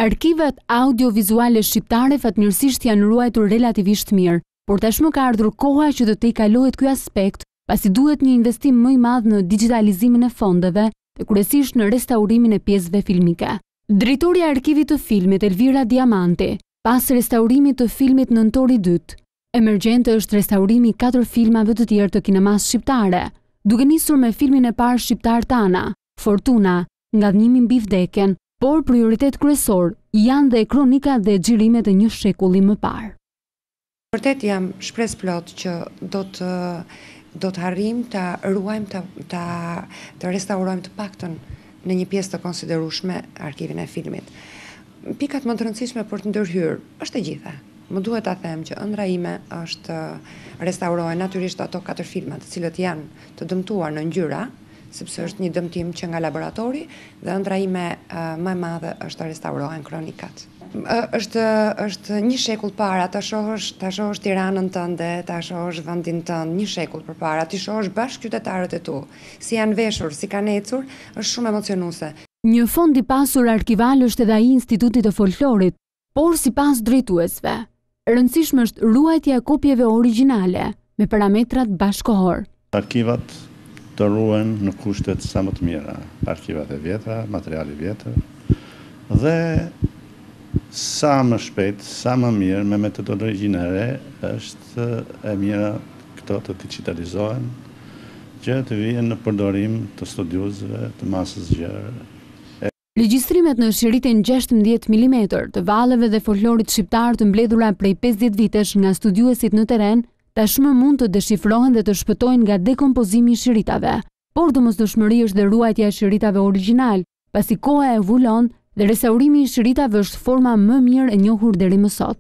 Arkivat audiovizuale shqiptare fatmirësisht janë ruajtur relativisht mirë, por tashmë ka ardhur koha që do t'i kalohet ky aspekt, pasi duhet një investim më i madh në digitalizimin e fondeve dhe kryesisht në restaurimin e pjesëve filmike. Drejtoria e arkivit të filmit Elvira Diamanti, pas restaurimit të filmit Nëntori 2, emergjente është restaurimi i 4 filmave të tjerë të kinemas shqiptare, duke nisur me filmin e parë shqiptar Tana, Fortuna, Ngadhnimi mbi vdekjen, por prioritet kryesor janë dhe kronika dhe xhirimet e një shekulli më parë. Vërtet jam shpresë plot që do të arrijmë ta ruajmë ta restaurojmë të paktën në një pjesë të konsiderueshme arkivin e filmit. Pikat më të rëndësishme për të ndërhyrë është e gjitha. Më duhet ta them që ëndra ime është restaurohen natyrisht ato 4 filma të cilët janë të dëmtuar në ngjyra, sepse është një dëmtim që nga laboratori, dhe ëndra ime më e madhe është të restaurohen kronikat. Është një shekull para, ta shohësh Tiranën tënde, ta shohësh vendin tënd një shekull përpara, ti shohësh bashkë qytetarët e tu, si janë veshur, si kanë ecur, është shumë emocionuese. Një fond i pasur arkival është edhe ai i Institutit të Folklorit, por sipas drejtuesve, rëndësishme është ruajtja e kopjeve origjinale me parametrat bashkëkohor. Arkivat të ruhen në kushtet sa më të mira, arkivat e vjetra, materiali vjetër, dhe sa më shpejt, sa më mirë, me metodologjinë e re, është e mira këto të digitalizohen, që të vijnë në përdorim të studiuzëve, të masës gjerë. Regjistrimet në shiritin 16 mm të valleve dhe folklorit shqiptar të mbledhura prej 50 vitesh nga studiuesit në terren, tashmë mund të deshifrohen dhe të shpëtojnë nga dekompozimi i shiritave, por domosdoshmëri është dhe ruajtja e shiritave origjinal, pasi koha evolon dhe restaurimi i shiritave është forma më mirë e njohur deri më sot.